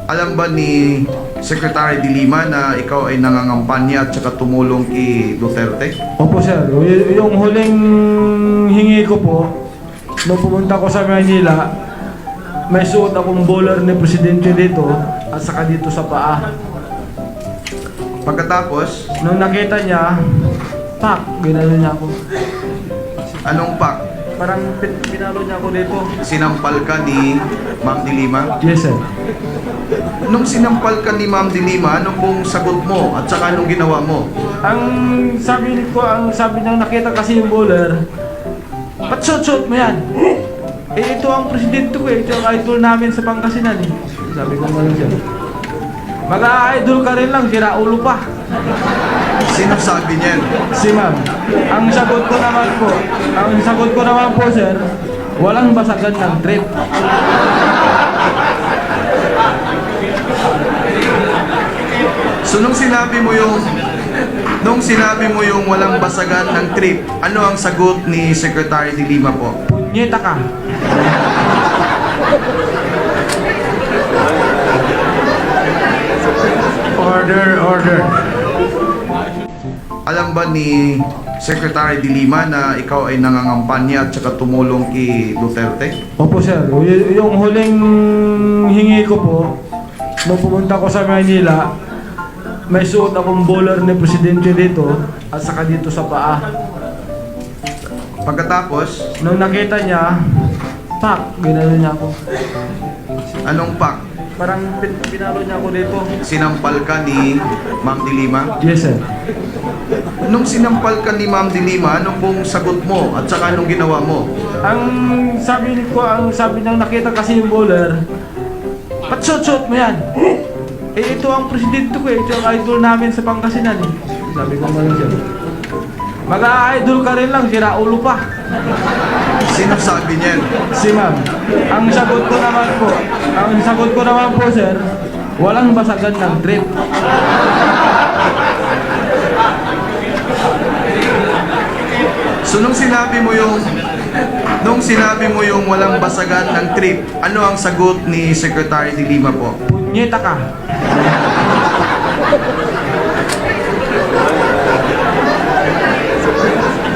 Alam ba ni Secretary de Lima na ikaw ay nangangampanya at saka tumulong kay Duterte? Opo sir, yung huling hingi ko po, nung pumunta ko sa Manila, may suot akong bowler ni Presidente dito at saka dito sa paa. Pagkatapos, Nung nakita niya, pak, ginalo niya ako. anong pak? Parang pinalo niya ako dito. Sinampal ka ni Ma'am de Lima? Yes sir. Nung sinampal ka ni Ma'am de Lima, anong pong sagot mo at saka anong ginawa mo? Ang sabi niya nakita kasi yung bowler, ba't shoot mo yan? Eh ito ang presidente ko eh, ito ang idol namin sa Pangasinan eh. Sabi ko mo siya. Mag-idol ka rin lang, sira ulo pa. Sino sabi niyan? Si ma'am. Ang sagot ko naman po sir, walang basagan ng trip. So nung sinabi mo yung walang basagan ng trip, ano ang sagot ni Secretary de Lima po? Punyeta ka. Order. Alam ba ni Secretary de Lima na ikaw ay nangangampanya at saka tumulong kay Duterte? Opo sir, yung huling hingi ko po, nung pumunta ko sa Manila, may suot akong bowler ni Presidente dito at saka dito sa paa. Pagkatapos, Nung nakita niya, pak, ginalo niya ako. anong pak? Parang pinalo niya ako dito. Sinampal ka ni Ma'am de Lima? Yes sir. Nung sinampal ka ni Ma'am de Lima, anong pong sagot mo at saka anong ginawa mo? Ang sabi niya nakita kasi yung bowler, ba't shoot mo yan? Eh ito ang presidente ko eh, ito ang idol namin sa Pangasinan eh. Sabi ko mo siya. Mag-idol ka rin lang, sira ulo pa. Sino sabi niyan? Si ma'am. Ang sagot ko naman po sir, walang basagan ng trip. So nung sinabi mo yung walang basagan ng trip, ano ang sagot ni Secretary de Lima po? Punyeta ka.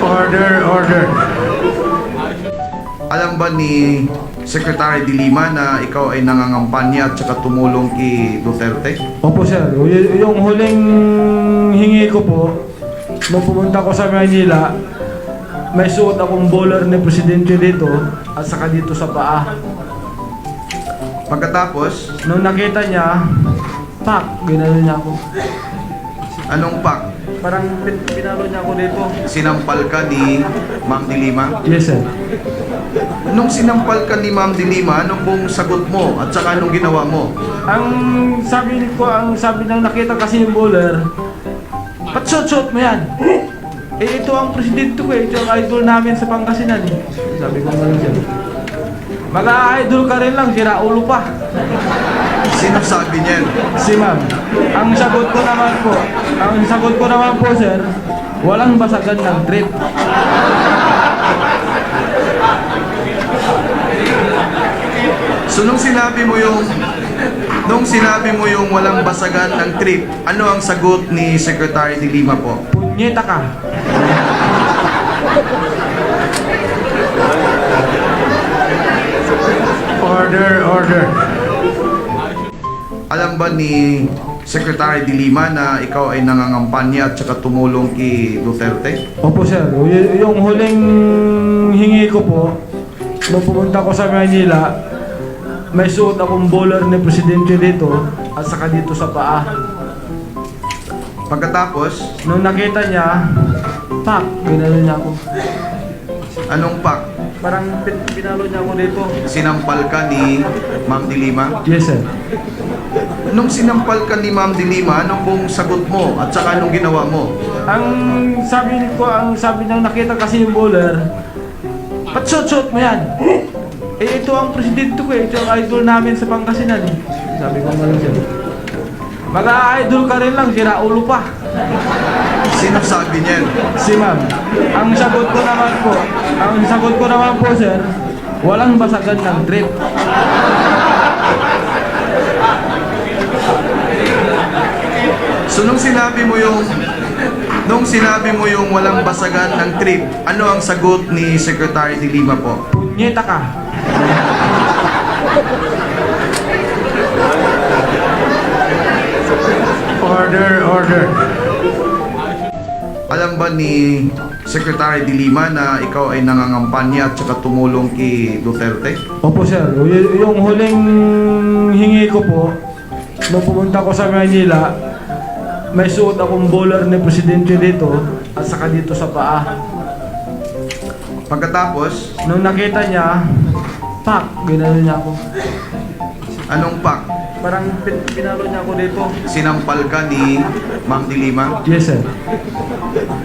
Order. Alam ba ni Secretary de Lima na ikaw ay nangangampanya at saka tumulong kay Duterte? Opo sir, yung huling hingi ko po, nung pumunta ko sa Manila, may suot akong bowler ni Presidente dito at saka dito sa paa. Pagkatapos, Nung nakita niya, pak, ginalo niya ako. anong pak? Parang pinalo niya ako dito. Sinampal ka ni Ma'am de Lima? Yes sir. Nung sinampal ka ni Ma'am de Lima, anong pong sagot mo at saka anong ginawa mo? Ang sabi niya nakita kasi yung bowler, ba't shoot mo yan? Eh ito ang presidente ko eh, ito ang idol namin sa Pangasinan eh. Sabi ko mo siya. Mag-idol ka rin lang, sira ulo pa. Sino sabi niyan? Si ma'am. Ang sagot ko naman po sir, walang basagan ng trip. So nung sinabi mo yung walang basagan ng trip, ano ang sagot ni Secretary de Lima po? Punyeta ka. Order. Alam ba ni Secretary de Lima na ikaw ay nangangampanya at saka tumulong kay Duterte? Opo sir, yung huling hingi ko po, nung pumunta ko sa Manila, may suot akong bowler ni Presidente dito at saka dito sa paa. Pagkatapos, Nung nakita niya, pak, ginalo niya ako. anong pak? Parang pinalo niya ako dito. Sinampal ka ni Ma'am de Lima? Yes sir. Nung sinampal ka ni Ma'am de Lima, anong pong sagot mo at saka anong ginawa mo? Ang sabi niya nakita kasi yung bowler, ba't shoot mo yan? Eh ito ang presidente ko eh, ito ang idol namin sa Pangasinan eh. Sabi ko mo siya. Mag-idol ka rin lang, sira ulo pa. Sino sabi niyan? Si ma'am. Ang sagot ko naman po sir, walang basagan ng trip. So nung sinabi mo yung walang basagan ng trip, ano ang sagot ni Secretary de Lima po? Punyeta ka. Order. Alam ba ni Secretary de Lima na ikaw ay nangangampanya at saka tumulong kay Duterte? Opo sir, yung huling hingi ko po, nung pumunta ko sa Manila, may suot akong bowler ni Presidente dito at saka dito sa paa. Pagkatapos, Nung nakita niya, pak, ginano niya ako. anong pak? Parang pinalo niya ako dito. Sinampal ka ni Ma'am de Lima? Yes sir.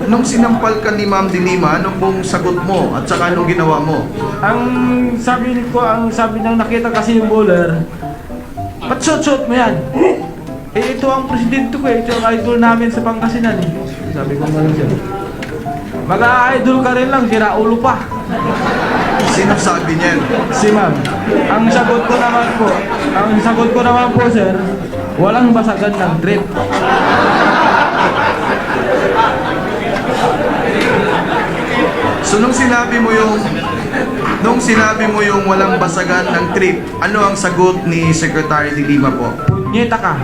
Nung sinampal ka ni Ma'am de Lima, ano pong sagot mo at saka anong ginawa mo? Ang sabi nang nakita kasi yung bowler, ba't suot mo yan? Eh ito ang presidente ko eh, ito ang idol namin sa Pangasinan eh. Sabi ko naman siya. Mag-idol ka rin lang, sira ulo pa. Sino sabi niyan? Si ma'am. Ang sagot ko naman po sir, walang basagan ng trip. So nung sinabi mo yung walang basagan ng trip, ano ang sagot ni Secretary de Lima po? Punyeta ka.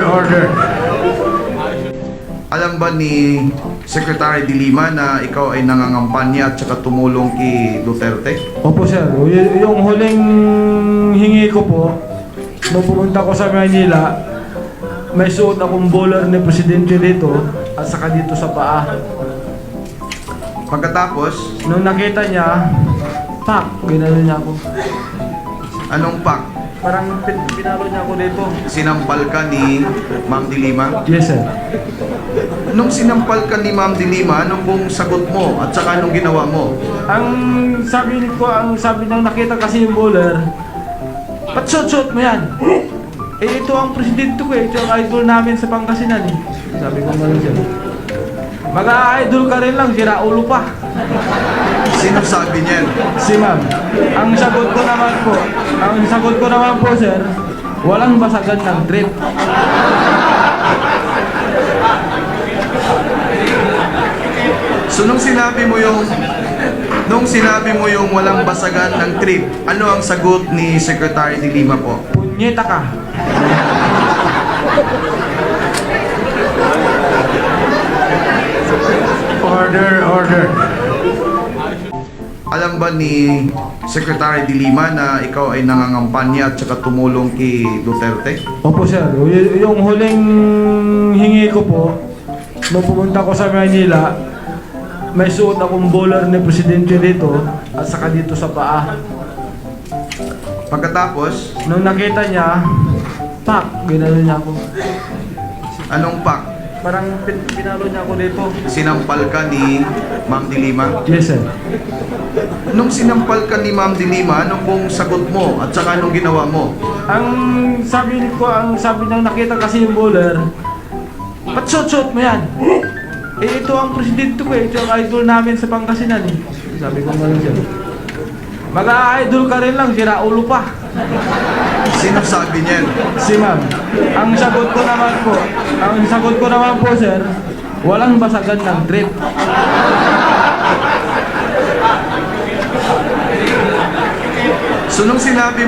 Order. Alam ba ni Secretary de Lima na ikaw ay nangangampanya at saka tumulong kay Duterte? Opo sir, yung huling hingi ko po, nung pumunta ko sa Manila, may suot akong bowler ni Presidente dito at saka dito sa paa. Pagkatapos, Nung nakita niya, pak, ginano niya ako. anong pak? Parang pinalo niya ako dito. Sinampal ka ni Ma'am de Lima? Yes sir. Nung sinampal ka ni Ma'am de Lima, anong pong sagot mo at saka anong ginawa mo? Ang sabi nang nakita kasi yung bowler, ba't suot mo yan? Eh ito ang presidente ko eh, ito ang idol namin sa Pangasinan eh. Sabi ko naman siya. Mag-idol ka rin lang, sira ulo pa. Sino sabi niyan? Si ma'am. Ang sagot ko naman po sir, walang basagan ng trip. So nung sinabi mo yung walang basagan ng trip, ano ang sagot ni Secretary de Lima po? Punyeta ka. Order. Alam ba ni Secretary de Lima na ikaw ay nangangampanya at saka tumulong kay Duterte? Opo sir, yung huling hingi ko po, nung pumunta ko sa Manila, may suot akong bowler ni Presidente dito at saka dito sa paa. Pagkatapos, Nung nakita niya, pak, ginano niya ako. anong pak? Parang pinalo niya ako dito. Sinampal ka ni Ma'am de Lima? Yes sir. Nung sinampal ka ni Ma'am de Lima, anong pong sagot mo at saka anong ginawa mo? Ang sabi nang nakita kasi yung bowler, ba't suot mo yan? Eh ito ang presidente ko eh, ito ang idol namin sa Pangasinan eh. Sabi ko naman siya. Mag-idol ka rin lang, sira ulo pa. Sino sabi niyan? Si ma'am. Ang sagot ko naman po sir, walang basagan ng trip. So nung sinabi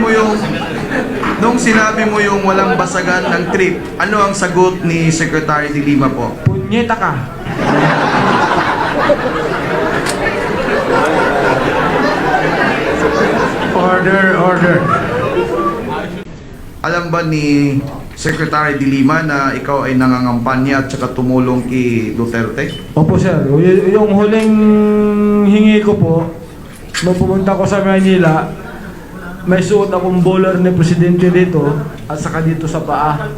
mo yung walang basagan ng trip, ano ang sagot ni Secretary de Lima po? Punyeta ka. Order. Alam ba ni Secretary de Lima na ikaw ay nangangampanya at saka tumulong kay Duterte? Opo sir, yung huling hingi ko po, nung pumunta ko sa Manila, may suot akong bowler ni Presidente dito at saka dito sa paa.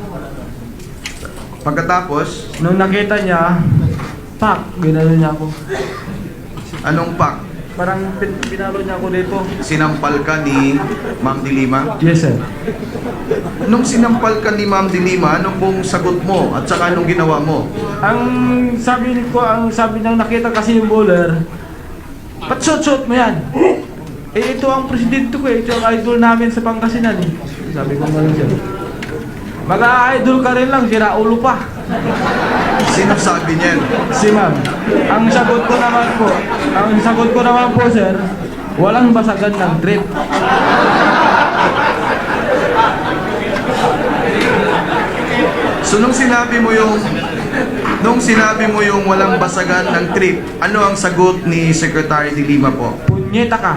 Pagkatapos, Nung nakita niya, pak, ginano niya ako. anong pak? Parang pinalo niya ako dito. Sinampal ka ni Ma'am de Lima? Yes sir. Nung sinampal ka ni Ma'am de Lima, anong pong sagot mo at saka anong ginawa mo? Ang sabi nang nakita kasi yung bowler, ba't suot mo yan? Eh, ito ang presidente ko eh. Ito ang idol namin sa Pangasinan eh. Sabi ko nga siya. Mag-idol ka rin lang, sira ulo pa. Sino sabi niyan? Si ma'am. Ang sagot ko naman po, sir, walang basagan ng trip. So nung sinabi mo yung walang basagan ng trip, ano ang sagot ni Secretary de Lima po? Punyeta ka.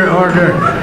Order.